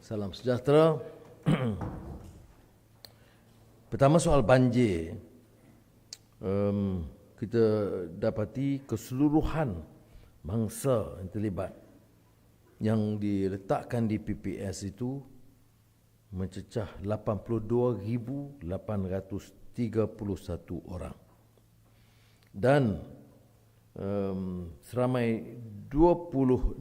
Salam sejahtera. Pertama soal banjir. Kita dapati keseluruhan mangsa yang terlibat yang diletakkan di PPS itu mencecah 82,831 orang. Dan seramai 26,879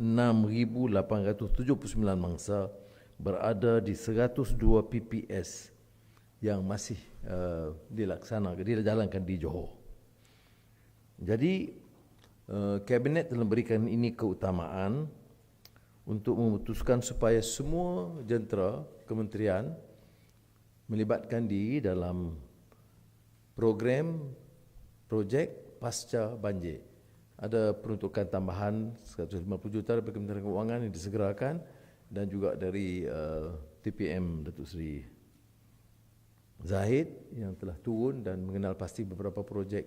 mangsa berada di 102 PPS yang masih dijalankan di Johor. Jadi Kabinet telah memberikan ini keutamaan untuk memutuskan supaya semua jentera kementerian melibatkan diri dalam program projek pasca banjir. Ada peruntukan tambahan 150 juta dari Kementerian Keuangan yang disegerakan dan juga dari TPM Datuk Seri Zahid yang telah turun dan mengenal pasti beberapa projek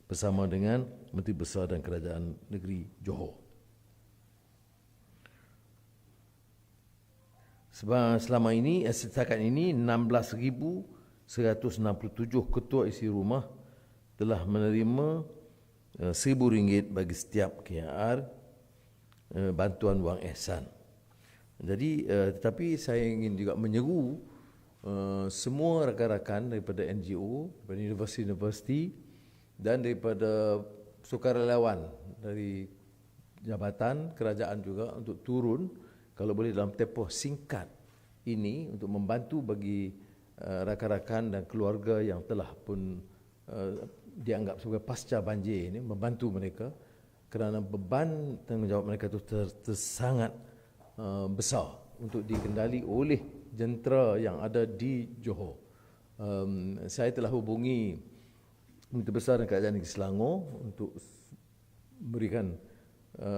bersama dengan Menteri Besar dan Kerajaan Negeri Johor. Selama ini, setakat ini 16,167 ketua isi rumah telah menerima RM1,000 bagi setiap KR bantuan wang ihsan. Jadi tetapi saya ingin juga menyeru semua rakan-rakan daripada NGO, daripada universiti-universiti dan daripada sukarelawan dari jabatan kerajaan juga untuk turun kalau boleh dalam tempoh singkat ini untuk membantu bagi rakan-rakan dan keluarga yang telah pun dianggap sebagai pasca banjir ini, membantu mereka kerana beban tanggungjawab mereka itu sangat besar untuk dikendali oleh jentera yang ada di Johor. Saya telah hubungi Menteri Besar dan Kerajaan Negeri Selangor untuk memberikan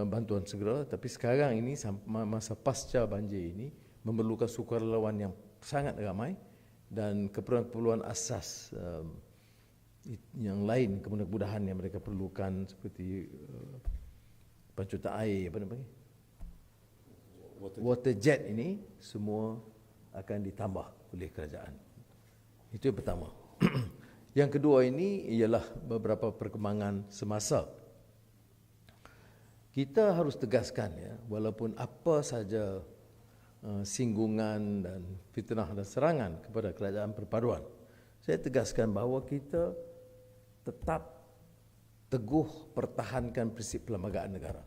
bantuan segera, tapi sekarang ini masa pasca banjir ini memerlukan sukarelawan yang sangat ramai dan keperluan-keperluan asas yang lain, kemudahan yang mereka perlukan seperti pancutan air, water jet ini semua akan ditambah oleh kerajaan. Itu yang pertama. Yang kedua ini ialah beberapa perkembangan semasa. Kita harus tegaskan ya, walaupun apa saja singgungan dan fitnah dan serangan kepada kerajaan perpaduan, saya tegaskan bahawa kita tetap teguh pertahankan prinsip perlembagaan negara.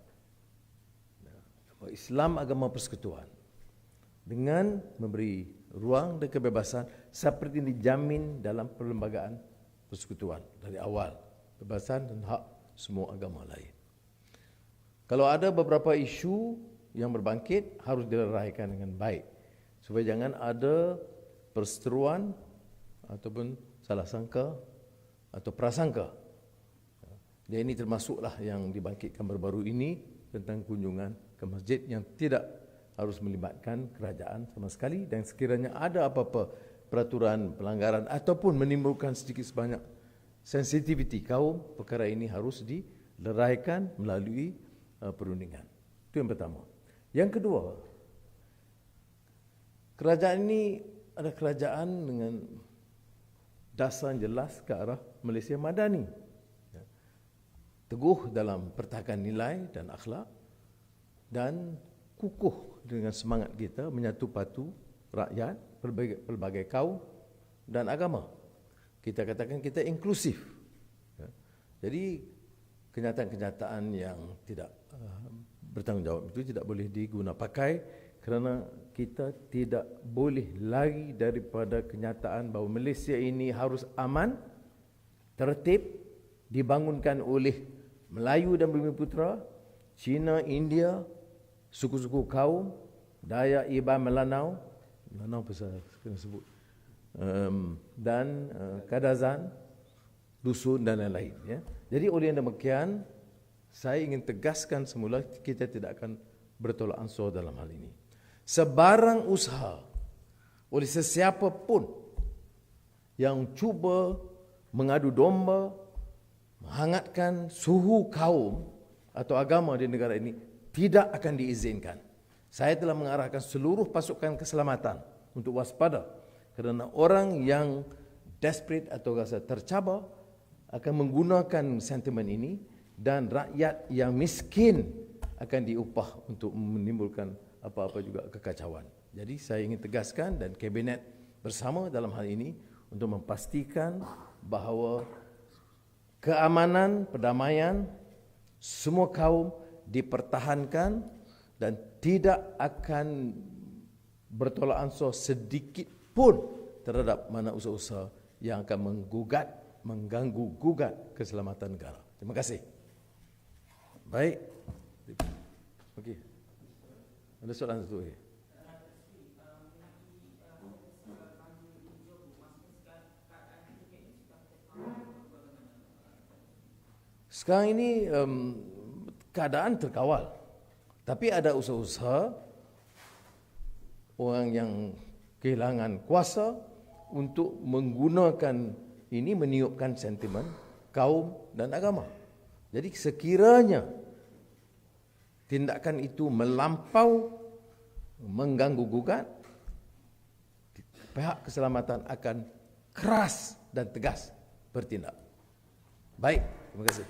Islam agama persekutuan dengan memberi ruang dan kebebasan seperti dijamin dalam perlembagaan persekutuan dari awal, kebebasan dan hak semua agama lain. Kalau ada beberapa isu yang berbangkit harus dileraikan dengan baik supaya jangan ada perseteruan ataupun salah sangka atau prasangka. Dan ini termasuklah yang dibangkitkan baru-baru ini tentang kunjungan ke masjid yang tidak harus melibatkan kerajaan sama sekali, dan sekiranya ada apa-apa peraturan pelanggaran ataupun menimbulkan sedikit sebanyak sensitiviti kaum, perkara ini harus dileraikan melalui perundingan. Itu yang pertama. Yang kedua, kerajaan ini ada kerajaan dengan dasar jelas ke arah Malaysia Madani, teguh dalam pertahanan nilai dan akhlak, dan kukuh dengan semangat kita menyatu padu rakyat, pelbagai kaum dan agama. Kita katakan kita inklusif. Jadi kenyataan-kenyataan yang tidak bertanggungjawab itu tidak boleh diguna pakai, kerana kita tidak boleh lari daripada kenyataan bahawa Malaysia ini harus aman, tertib, dibangunkan oleh Melayu dan Bumiputera, Cina, India, suku-suku kaum, Dayak, Iban, Melanau pasal kena sebut, dan Kadazan, Dusun dan lain-lain. Ya. Jadi oleh yang demikian, saya ingin tegaskan semula kita tidak akan bertolak ansur dalam hal ini. Sebarang usaha oleh sesiapa pun yang cuba mengadu domba, menghangatkan suhu kaum atau agama di negara ini tidak akan diizinkan. Saya telah mengarahkan seluruh pasukan keselamatan untuk waspada kerana orang yang desperate atau rasa tercabar akan menggunakan sentimen ini dan rakyat yang miskin akan diupah untuk menimbulkan apa-apa juga kekacauan. Jadi saya ingin tegaskan dan kabinet bersama dalam hal ini untuk memastikan bahawa keamanan, perdamaian semua kaum dipertahankan dan tidak akan bertolak ansur sedikit pun terhadap mana usaha-usaha yang akan mengganggu-gugat keselamatan negara. Terima kasih. Baik. Okey. Ada soalan satu lagi? Sekarang ini keadaan terkawal. Tapi ada usaha-usaha orang yang kehilangan kuasa untuk menggunakan ini meniupkan sentimen kaum dan agama. Jadi sekiranya tindakan itu melampau mengganggu-gugat, pihak keselamatan akan keras dan tegas bertindak. Baik, terima kasih.